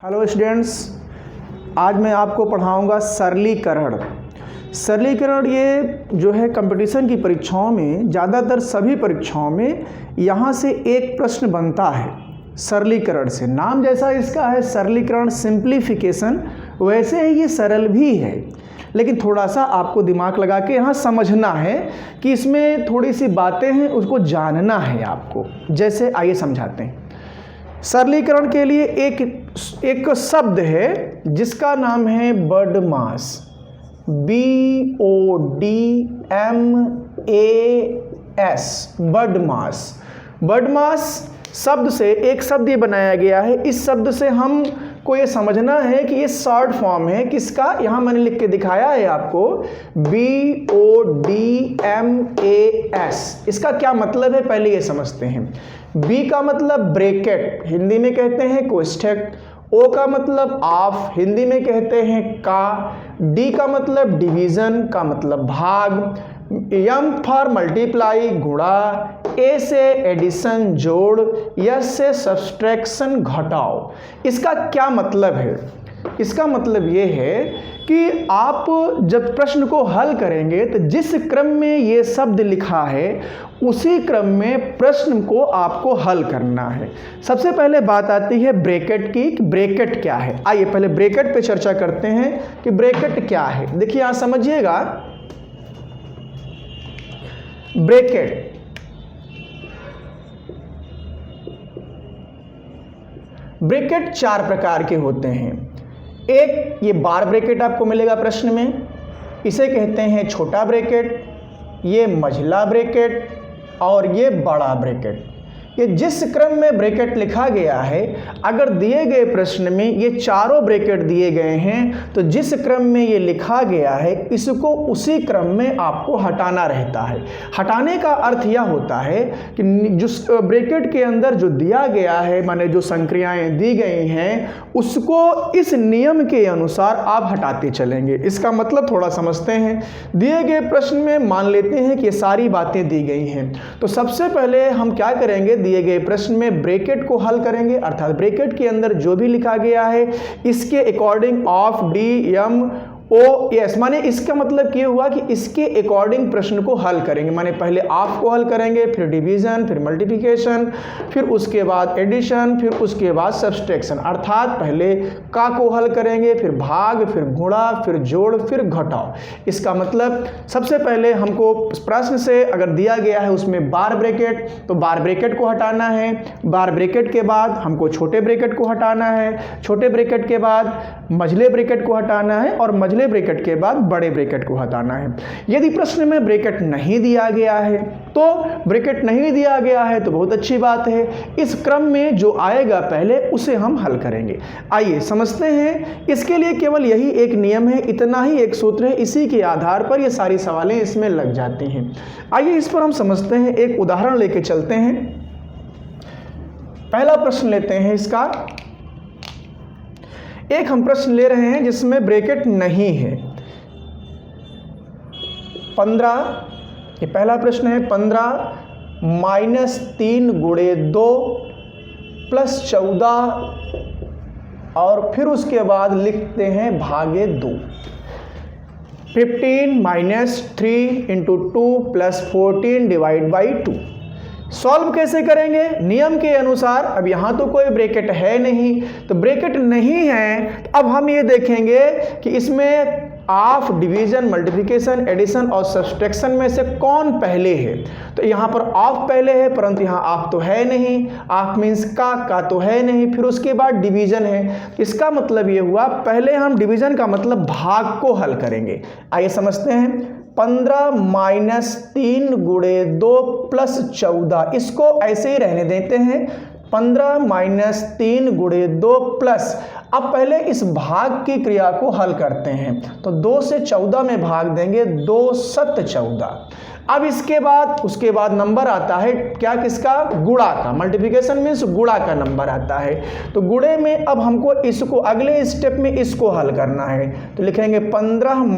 Hello students, आज मैं आपको पढ़ाऊंगा सरलीकरण। सरलीकरण ये जो है कंपटीशन की परीक्षाओं में, ज़्यादातर सभी परीक्षाओं में यहाँ से एक प्रश्न बनता है सरलीकरण से। नाम जैसा इसका है सरलीकरण, सिंप्लीफिकेशन, वैसे ही ये सरल भी है, लेकिन थोड़ा सा आपको दिमाग लगा के यहाँ समझना है कि इसमें थोड़ी सी बातें हैं, उसको जानना है आपको। जैसे आइए समझाते हैं। सरलीकरण के लिए एक शब्द है जिसका नाम है बर्डमास, BODMAS, बर्डमास। बर्डमास शब्द से एक शब्द ये बनाया गया है। इस शब्द से हमको ये समझना है कि ये शॉर्ट फॉर्म है किसका, यहाँ मैंने लिख के दिखाया है आपको, BODMAS। इसका क्या मतलब है पहले ये समझते हैं। बी का मतलब ब्रैकेट, हिंदी में कहते हैं कोष्ठक। ओ का मतलब ऑफ, हिंदी में कहते हैं का। डी का मतलब डिवीजन, का मतलब भाग। एम फॉर मल्टीप्लाई, गुणा। ए से एडिशन, जोड़। एस से सब्सट्रैक्शन, घटाओ। इसका क्या मतलब है? इसका मतलब ये है कि आप जब प्रश्न को हल करेंगे तो जिस क्रम में ये शब्द लिखा है उसी क्रम में प्रश्न को आपको हल करना है। सबसे पहले बात आती है ब्रैकेट की, कि ब्रैकेट क्या है। आइए पहले ब्रैकेट पे चर्चा करते हैं कि ब्रैकेट क्या है। देखिए यहां समझिएगा, ब्रैकेट ब्रैकेट चार प्रकार के होते हैं। एक ये बार ब्रैकेट आपको मिलेगा प्रश्न में, इसे कहते हैं छोटा ब्रैकेट, ये मझला ब्रैकेट और ये बड़ा ब्रैकेट। ये जिस क्रम में ब्रैकेट लिखा गया है, अगर दिए गए प्रश्न में ये चारों ब्रैकेट दिए गए हैं तो जिस क्रम में ये लिखा गया है इसको उसी क्रम में आपको हटाना रहता है। हटाने का अर्थ यह होता है कि जो ब्रैकेट के अंदर जो दिया गया है, माने जो संक्रियाएं दी गई हैं, उसको इस नियम के अनुसार आप हटाते चलेंगे। इसका मतलब थोड़ा समझते हैं। दिए गए प्रश्न में मान लेते हैं कि ये सारी बातें दी गई हैं, तो सबसे पहले हम क्या करेंगे, दिए गए प्रश्न में ब्रैकेट को हल करेंगे, अर्थात ब्रैकेट के अंदर जो भी लिखा गया है इसके अकॉर्डिंग ऑफ DMOS, माने इसका मतलब ये हुआ कि इसके अकॉर्डिंग प्रश्न को हल करेंगे। माने पहले ऑफ को हल करेंगे, फिर डिवीजन, फिर मल्टीप्लिकेशन, फिर उसके बाद एडिशन, फिर उसके बाद सब्सट्रैक्शन। अर्थात पहले का को हल करेंगे, फिर भाग, फिर गुणा, फिर जोड़, फिर घटाओ। इसका मतलब सबसे पहले हमको प्रश्न से अगर दिया गया है उसमें बार ब्रैकेट, तो बार ब्रैकेट को हटाना है। बार ब्रैकेट के बाद हमको छोटे ब्रैकेट को हटाना है। छोटे ब्रैकेट के बाद मझले ब्रैकेट को हटाना है और मझले ब्रैकेट के बाद बड़े ब्रैकेट को हटाना है। यदि प्रश्न में ब्रैकेट नहीं दिया गया है तो ब्रैकेट नहीं दिया गया है तो बहुत अच्छी बात है, इस क्रम में जो आएगा पहले उसे हम हल करेंगे। आइए समझते हैं। इसके लिए केवल यही एक नियम है, इतना ही एक सूत्र है, इसी के आधार पर ये सारी सवालें इसमें लग जाती हैं। आइए इस पर हम समझते हैं, एक उदाहरण लेके चलते हैं। पहला प्रश्न लेते हैं इसका। एक हम प्रश्न ले रहे हैं जिसमें ब्रैकेट नहीं है। 15, ये पहला प्रश्न है। 15 -3 गुणे 2 प्लस 14 और फिर उसके बाद लिखते हैं भागे 2। 15 - 3 × 2 + 14 / 2। सॉल्व कैसे करेंगे? नियम के अनुसार। अब यहाँ तो कोई ब्रैकेट है नहीं, तो ब्रैकेट नहीं है तो अब हम ये देखेंगे कि इसमें ऑफ, डिवीजन, मल्टीप्लिकेशन, एडिशन और सब्सट्रैक्शन में से कौन पहले है। तो यहाँ पर ऑफ पहले है, परंतु यहाँ ऑफ तो है नहीं। ऑफ मीन्स का तो है नहीं। फिर उसके बाद डिवीजन है। इसका मतलब ये हुआ पहले हम डिवीजन का मतलब भाग को हल करेंगे। आइए समझते हैं। 15 - 3 गुणे 2 + 14, इसको ऐसे ही रहने देते हैं। 15 - 3 गुणे 2 प्लस, अब पहले इस भाग की क्रिया को हल करते हैं, तो 2 से 14 में भाग देंगे, 2 × 14। अब इसके बाद उसके बाद नंबर आता है क्या, किसका, गुणा का। मल्टीप्लिकेशन मीन्स गुणा का नंबर आता है। तो गुणे में अब हमको इसको अगले स्टेप में इसको हल करना है, तो लिखेंगे 15 -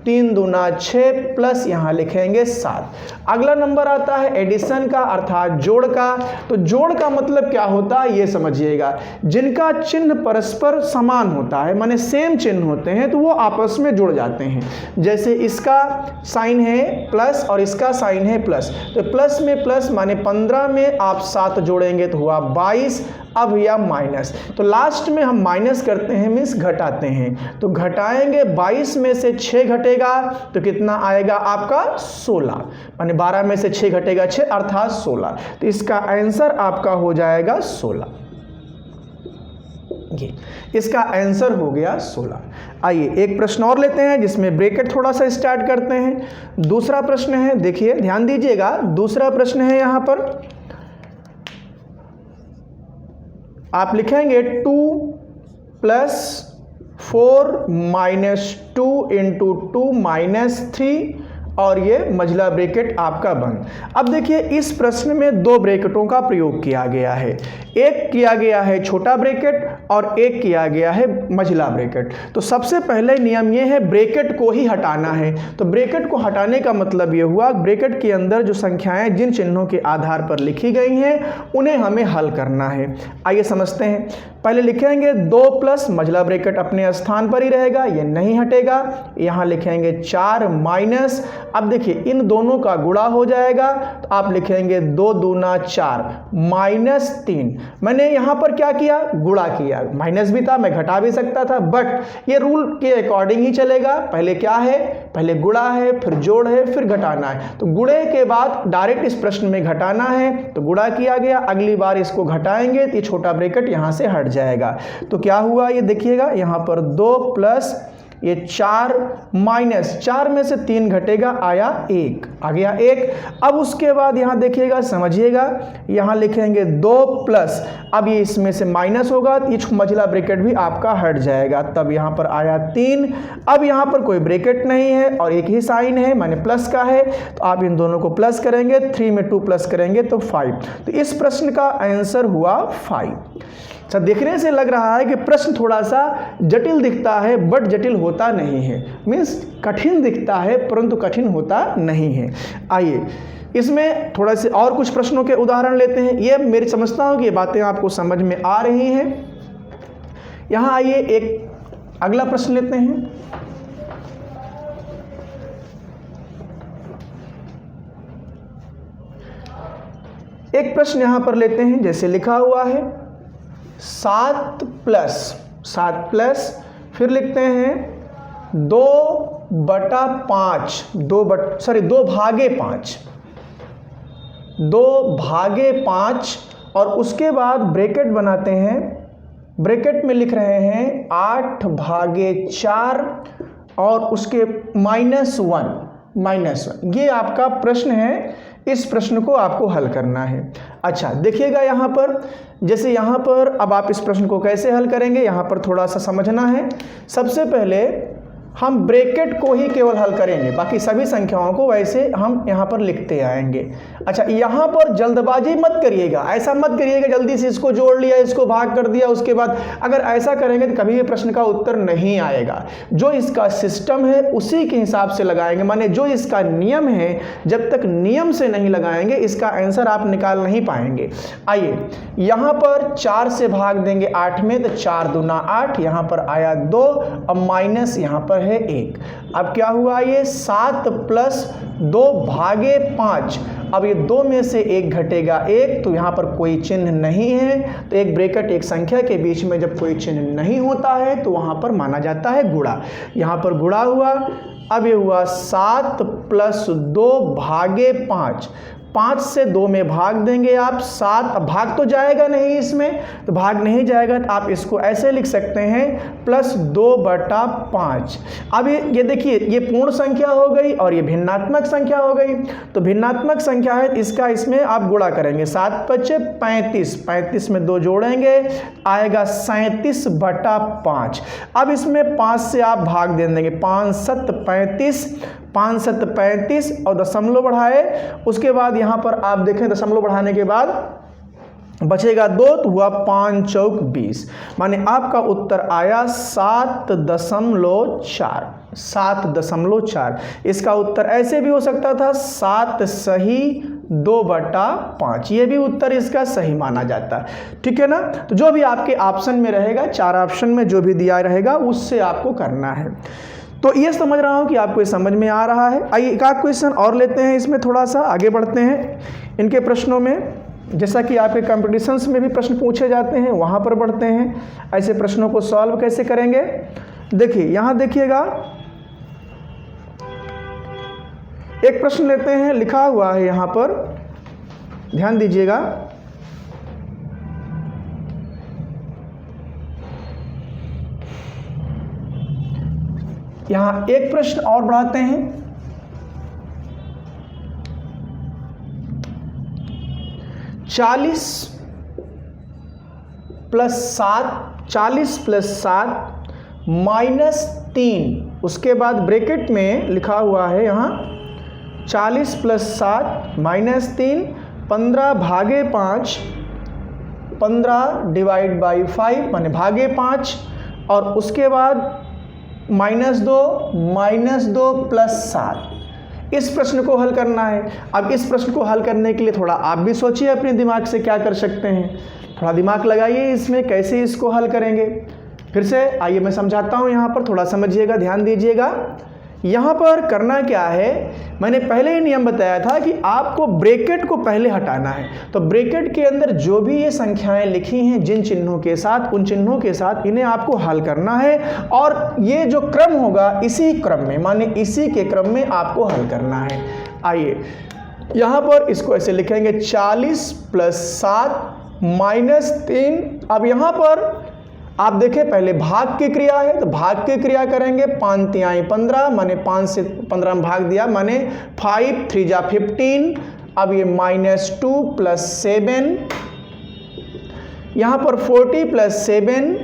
3 दूना 6 प्लस यहाँ लिखेंगे 7। अगला नंबर आता है एडिशन का अर्थात जोड़ का। तो जोड़ का मतलब क्या होता है ये समझिएगा, जिनका चिन्ह परस्पर समान होता है माने सेम चिन्ह होते हैं तो वो आपस में जुड़ जाते हैं। जैसे इसका साइन है प्लस और इसका साइन है प्लस, तो प्लस में प्लस माने 15 में आप 7 जोड़ेंगे तो हुआ 22। अब या माइनस, तो लास्ट में हम माइनस करते हैं मीन्स घटाते हैं, तो घटाएंगे 22 में से 6 घटेगा तो कितना आएगा आपका 16, माने 12 में से 6 घटेगा 6 अर्थात 16। तो इसका आंसर आपका हो जाएगा 16। ये इसका आंसर हो गया 16। आइए एक प्रश्न और लेते हैं जिसमें ब्रैकेट थोड़ा सा स्टार्ट करते हैं। दूसरा प्रश्न है, देखिए ध्यान दीजिएगा, दूसरा प्रश्न है यहाँ पर आप लिखेंगे 2 + 4 - 2 × 2 - 3 और ये मझला ब्रैकेट आपका बंद। अब देखिए इस प्रश्न में दो ब्रैकेटों का प्रयोग किया गया है, एक किया गया है छोटा ब्रैकेट और एक किया गया है मझला ब्रैकेट। तो सबसे पहले नियम ये है ब्रैकेट को ही हटाना है। तो ब्रैकेट को हटाने का मतलब ये हुआ ब्रैकेट के अंदर जो संख्याएं जिन चिन्हों के आधार पर लिखी गई हैं उन्हें हमें हल करना है। आइए समझते हैं। पहले लिखेंगे 2 प्लस मझला ब्रैकेट अपने स्थान पर ही रहेगा, ये नहीं हटेगा। यहाँ लिखेंगे 4 माइनस, अब देखिए इन दोनों का गुणा हो जाएगा तो आप लिखेंगे 2 दूना 4 -3। मैंने यहाँ पर क्या किया, गुणा किया, माइनस भी था मैं घटा भी सकता था, बट ये रूल के अकॉर्डिंग ही चलेगा। पहले क्या है, पहले गुणा है, फिर जोड़ है, फिर घटाना है। तो गुणे के बाद डायरेक्ट इस प्रश्न में घटाना है तो गुणा किया गया, अगली बार इसको घटाएंगे तो ये छोटा ब्रैकेट यहाँ से हट जाएगा। तो क्या हुआ ये देखिएगा, यहाँ पर 2 प्लस ये 4 माइनस 4 में से 3 घटेगा, आया 1, आ गया 1। अब उसके बाद यहाँ देखिएगा समझिएगा, यहाँ लिखेंगे 2 प्लस, अब ये इसमें से माइनस होगा ये मझला ब्रैकेट भी आपका हट जाएगा, तब यहाँ पर आया 3। अब यहाँ पर कोई ब्रैकेट नहीं है और एक ही साइन है माने प्लस का है, तो आप इन दोनों को प्लस करेंगे, 3 में 2 प्लस करेंगे तो 5। तो इस प्रश्न का आंसर हुआ 5। अच्छा, देखने से लग रहा है कि प्रश्न थोड़ा सा जटिल दिखता है बट जटिल होता नहीं है, मीन्स कठिन दिखता है परंतु कठिन होता नहीं है। आइए इसमें थोड़ा से और कुछ प्रश्नों के उदाहरण लेते हैं। ये मेरी समझता हूँ कि ये बातें आपको समझ में आ रही हैं। यहाँ आइए एक अगला प्रश्न लेते हैं। एक प्रश्न यहाँ पर लेते हैं, जैसे लिखा हुआ है 7 प्लस फिर लिखते हैं 2 भागे 5 और उसके बाद ब्रैकेट बनाते हैं। ब्रैकेट में लिख रहे हैं 8 भागे 4 और उसके -1। ये आपका प्रश्न है, इस प्रश्न को आपको हल करना है। अच्छा देखिएगा यहाँ पर, जैसे यहाँ पर अब आप इस प्रश्न को कैसे हल करेंगे यहाँ पर थोड़ा सा समझना है। सबसे पहले हम ब्रैकेट को ही केवल हल करेंगे, बाकी सभी संख्याओं को वैसे हम यहाँ पर लिखते आएंगे। अच्छा यहाँ पर जल्दबाजी मत करिएगा, ऐसा मत करिएगा जल्दी से इसको जोड़ लिया इसको भाग कर दिया उसके बाद, अगर ऐसा करेंगे तो कभी भी प्रश्न का उत्तर नहीं आएगा। जो इसका सिस्टम है उसी के हिसाब से लगाएंगे, माने जो इसका नियम है जब तक नियम से नहीं लगाएंगे इसका आंसर आप निकाल नहीं पाएंगे। आइए यहाँ पर 4 से भाग देंगे 8 में तो 4 दूना 8, यहाँ पर आया 2, अब माइनस यहाँ पर है 1। अब क्या हुआ, ये 7 प्लस 2 भागे 5, अब ये 2 में से 1 घटेगा 1, तो यहाँ पर कोई चिन्ह नहीं है। तो एक ब्रैकेट एक संख्या के बीच में जब कोई चिन्ह नहीं होता है तो वहाँ पर माना जाता है गुणा। यहाँ पर गुणा हुआ, अब ये हुआ 7 प्लस 2 भागे 5, 5 से 2 में भाग देंगे आप 7, अब भाग तो जाएगा नहीं इसमें, तो भाग नहीं जाएगा तो आप इसको ऐसे लिख सकते हैं +2/5। अब ये देखिए ये पूर्ण संख्या हो गई और ये भिन्नात्मक संख्या हो गई। तो भिन्नात्मक संख्या है इसका इसमें आप गुणा करेंगे, 7 × 5 = 35, 35 में 2 जोड़ेंगे आएगा 37/5। अब इसमें 5 से आप भाग दे देंगे, 5 × 7 = 35, 5 × 7 = 35 और दशमलव बढ़ाए, उसके बाद यहाँ पर आप देखें दशमलव बढ़ाने के बाद बचेगा 2 तो हुआ 5 × 4 = 20, माने आपका उत्तर आया 7.4। 7.4। इसका उत्तर ऐसे भी हो सकता था 7 सही 2/5, ये भी उत्तर इसका सही माना जाता है। ठीक है ना। तो जो भी आपके ऑप्शन में रहेगा, 4 ऑप्शन में जो भी दिया रहेगा उससे आपको करना है। तो ये समझ रहा हूँ कि आपको ये समझ में आ रहा है। आइए एक आध क्वेश्चन और लेते हैं, इसमें थोड़ा सा आगे बढ़ते हैं इनके प्रश्नों में। जैसा कि आपके कॉम्पिटिशन्स में भी प्रश्न पूछे जाते हैं, वहाँ पर बढ़ते हैं। ऐसे प्रश्नों को सॉल्व कैसे करेंगे, देखिए यहाँ देखिएगा, एक प्रश्न लेते हैं, लिखा हुआ है यहाँ पर, ध्यान दीजिएगा। यहाँ एक प्रश्न और बढ़ाते हैं। 40 + 7 -3, उसके बाद ब्रैकेट में लिखा हुआ है यहाँ 40 + 7 -3, 15/5, 15/5 माने भागे 5, और उसके बाद -2 + 7। इस प्रश्न को हल करना है। अब इस प्रश्न को हल करने के लिए थोड़ा आप भी सोचिए अपने दिमाग से क्या कर सकते हैं, थोड़ा दिमाग लगाइए इसमें, कैसे इसको हल करेंगे। फिर से आइए मैं समझाता हूँ, यहाँ पर थोड़ा समझिएगा, ध्यान दीजिएगा। यहाँ पर करना क्या है, मैंने पहले ही नियम बताया था कि आपको ब्रैकेट को पहले हटाना है। तो ब्रैकेट के अंदर जो भी ये संख्याएं लिखी हैं जिन चिन्हों के साथ, उन चिन्हों के साथ इन्हें आपको हल करना है, और ये जो क्रम होगा इसी क्रम में, माने इसी के क्रम में आपको हल करना है। आइए यहाँ पर इसको ऐसे लिखेंगे 40 + 7 -3। अब यहाँ पर आप देखें पहले भाग की क्रिया है, तो भाग की क्रिया करेंगे, 5 × 15 माने 5 से 15 में भाग दिया, माने 5 × 3 = 15। अब ये -2 + 7, यहाँ पर 40 + 7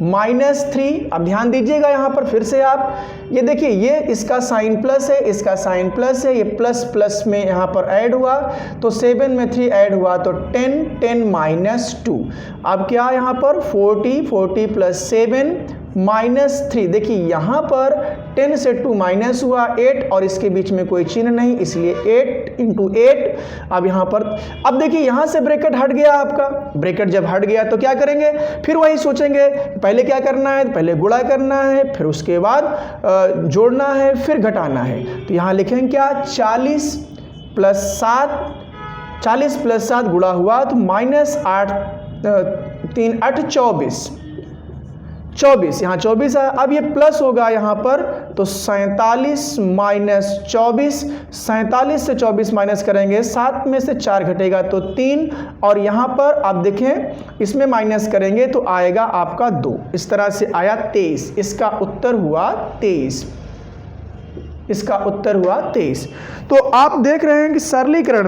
-3। अब ध्यान दीजिएगा यहाँ पर फिर से आप ये देखिए, ये इसका साइन प्लस है, इसका साइन प्लस है, ये प्लस प्लस में यहाँ पर ऐड हुआ, तो 7 में 3 ऐड हुआ तो 10, 10 -2। अब क्या यहाँ पर 40 + 7 -3। देखिए यहाँ पर 10 से 2 माइनस हुआ 8, और इसके बीच में कोई चिन्ह नहीं, इसलिए 8 × 8। अब यहाँ पर अब देखिए यहाँ से ब्रैकेट हट गया आपका। ब्रैकेट जब हट गया तो क्या करेंगे, फिर वही सोचेंगे, पहले क्या करना है, पहले गुणा करना है, फिर उसके बाद जोड़ना है, फिर घटाना है। तो यहाँ लिखेंगे क्या, 40 + 7 गुणा हुआ तो -8 3 8 24, यहाँ 24 है। अब ये प्लस होगा यहाँ पर, तो 47 - 24, 47 से 24 माइनस करेंगे, 7 में से 4 घटेगा तो 3, और यहाँ पर आप देखें इसमें माइनस करेंगे तो आएगा आपका 2। इस तरह से आया 23। इसका उत्तर हुआ 23। इसका उत्तर हुआ 23। तो आप देख रहे हैं कि सरलीकरण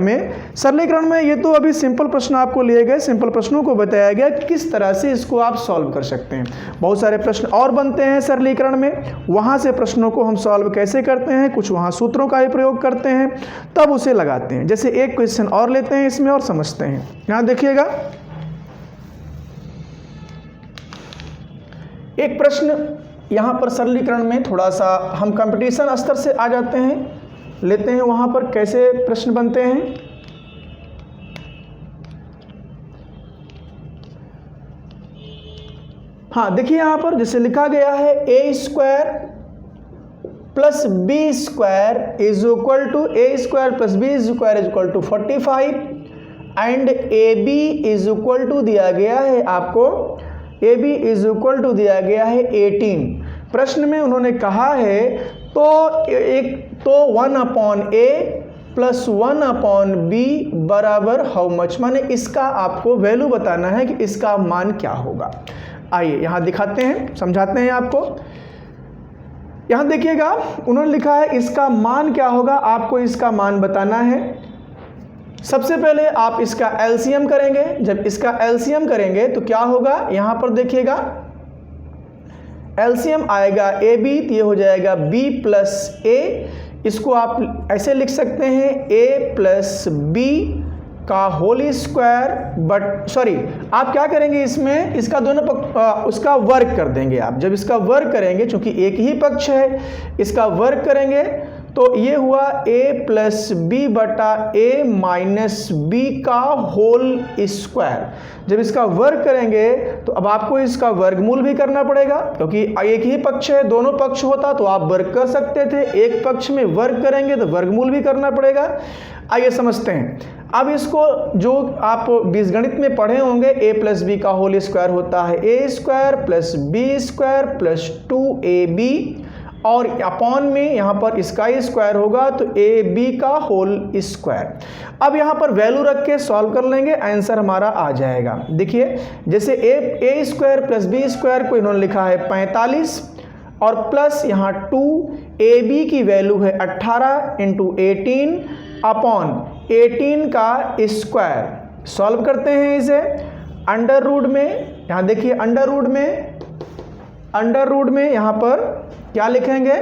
में ये तो अभी सिंपल प्रश्न आपको लिए गए, सिंपल प्रश्नों को बताया गया कि किस तरह से इसको आप सॉल्व कर सकते हैं। बहुत सारे प्रश्न और बनते हैं सरलीकरण में, वहाँ से प्रश्नों को हम सॉल्व कैसे करते हैं, कुछ वहाँ सूत्रों का ही प्रयोग करते हैं, तब उसे लगाते हैं। जैसे एक क्वेश्चन और लेते हैं इसमें और समझते हैं। यहाँ देखिएगा, एक प्रश्न यहाँ पर सरलीकरण में थोड़ा सा हम कंपटीशन स्तर से आ जाते हैं, लेते हैं वहाँ पर कैसे प्रश्न बनते हैं। हाँ देखिए यहाँ पर जैसे लिखा गया है a² + b² = a² + b² = 45, and ab दिया गया है आपको, AB दिया गया है 18। प्रश्न में उन्होंने कहा है तो 1/a + 1/b बराबर हाउ मच, माने इसका आपको वैल्यू बताना है कि इसका मान क्या होगा। आइए यहाँ दिखाते हैं, समझाते हैं आपको। यहाँ देखिएगा उन्होंने लिखा है इसका मान क्या होगा, आपको इसका मान बताना है। सबसे पहले आप इसका एलसीएम करेंगे। जब इसका एलसीएम करेंगे तो क्या होगा, यहाँ पर देखिएगा एलसीएम आएगा AB, तो ये हो जाएगा B + A। इसको आप ऐसे लिख सकते हैं A + B का होल स्क्वायर, बट सॉरी आप क्या करेंगे इसमें, इसका दोनों उसका वर्ग कर देंगे आप। जब इसका वर्ग करेंगे, चूंकि एक ही पक्ष है, इसका वर्ग करेंगे तो ये हुआ a प्लस बी बटा a माइनस बी का होल स्क्वायर। जब इसका वर्ग करेंगे तो अब आपको इसका वर्गमूल भी करना पड़ेगा, क्योंकि एक ही पक्ष है, दोनों पक्ष होता तो आप वर्ग कर सकते थे, एक पक्ष में वर्ग करेंगे तो वर्गमूल भी करना पड़ेगा। आइए समझते हैं। अब इसको जो आप बीजगणित में पढ़े होंगे, a प्लस बी का होल स्क्वायर होता है a square plus b square plus 2ab, और अपॉन में यहाँ पर इसका स्क्वायर होगा तो ए बी का होल स्क्वायर। अब यहाँ पर वैल्यू रख के सॉल्व कर लेंगे, आंसर हमारा आ जाएगा। देखिए जैसे ए स्क्वायर प्लस बी स्क्वायर को इन्होंने लिखा है 45 और प्लस यहाँ 2, ए बी की वैल्यू है 18 इंटू 18 अपॉन 18 का स्क्वायर। सॉल्व करते हैं इसे अंडर रूट में। यहाँ देखिए अंडर रूट में यहाँ पर क्या लिखेंगे,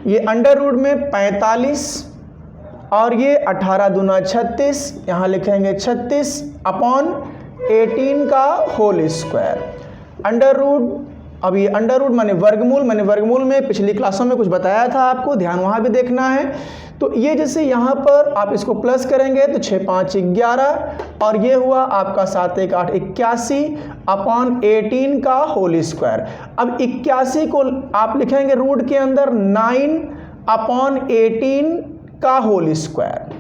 ये अंडर रूट में 45 और ये 18 दूना 36, यहाँ लिखेंगे 36 अपॉन 18 का होल स्क्वायर। अंडर रूट, अब ये अंडर रूट माने वर्गमूल में पिछली क्लासों में कुछ बताया था आपको, ध्यान वहाँ भी देखना है। तो ये जैसे यहाँ पर आप इसको प्लस करेंगे तो 6 5 11 और ये हुआ आपका 7 1 8 81 अपॉन 18 का होल स्क्वायर। अब 81 को आप लिखेंगे रूट के अंदर 9 अपॉन 18 का होल स्क्वायर।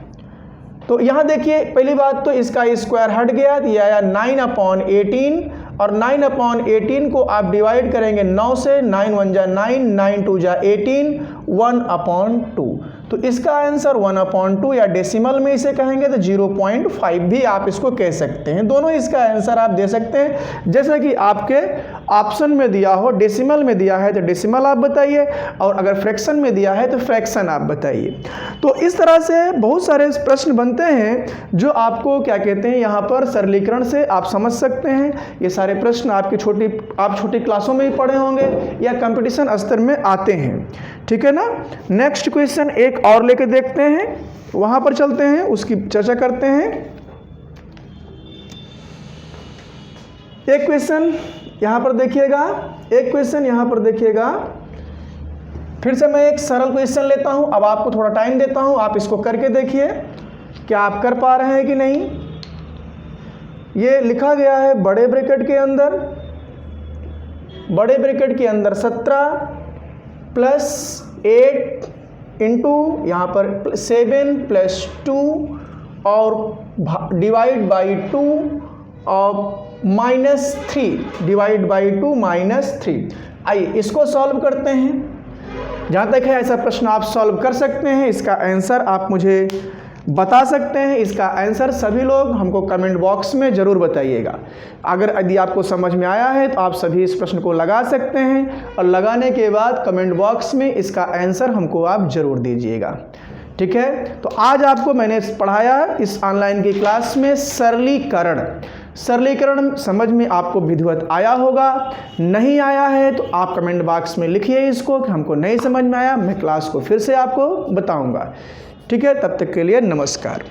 तो यहाँ देखिए पहली बात तो इसका स्क्वायर हट गया, तो ये आया 9 अपॉन 18 और 9 अपॉन 18 को आप डिवाइड करेंगे 9 से, 9 1 जा 9, 9 2 जा 18, 1 अपॉन 2। तो इसका आंसर 1 अपॉन 2 या डेसिमल में इसे कहेंगे तो 0.5 भी आप इसको कह सकते हैं। दोनों इसका आंसर आप दे सकते हैं, जैसे कि आपके ऑप्शन में दिया हो, डेसिमल में दिया है तो डेसिमल आप बताइए, और अगर फ्रैक्शन में दिया है तो फ्रैक्शन आप बताइए। तो इस तरह से बहुत सारे प्रश्न बनते हैं जो आपको क्या कहते हैं, यहाँ पर सरलीकरण से आप समझ सकते हैं। ये सारे प्रश्न आपकी छोटी क्लासों में ही पढ़े होंगे या कंपटीशन स्तर में आते हैं, ठीक है ना। नेक्स्ट क्वेश्चन एक और लेके देखते हैं, वहां पर चलते हैं, उसकी चर्चा करते हैं। एक क्वेश्चन यहां पर देखिएगा, फिर से मैं एक सरल क्वेश्चन लेता हूं। अब आपको थोड़ा टाइम देता हूं, आप इसको करके देखिए क्या आप कर पा रहे हैं कि नहीं। ये लिखा गया है बड़े ब्रैकेट के अंदर 17 प्लस 8 इंटू यहाँ पर 7 प्लस 2 और डिवाइड बाई 2 और -3 डिवाइड बाई 2 -3। आइए इसको सॉल्व करते हैं। जहाँ तक है ऐसा प्रश्न आप सॉल्व कर सकते हैं, इसका आंसर आप मुझे बता सकते हैं। इसका आंसर सभी लोग हमको कमेंट बॉक्स में ज़रूर बताइएगा। अगर यदि आपको समझ में आया है तो आप सभी इस प्रश्न को लगा सकते हैं, और लगाने के बाद कमेंट बॉक्स में इसका आंसर हमको आप ज़रूर दीजिएगा, ठीक है। तो आज आपको मैंने पढ़ाया इस ऑनलाइन की क्लास में सरलीकरण समझ में आपको विधिवत आया होगा। नहीं आया है तो आप कमेंट बॉक्स में लिखिए इसको कि हमको नहीं समझ में आया, मैं क्लास को फिर से आपको बताऊंगा, ठीक है। तब तक के लिए नमस्कार।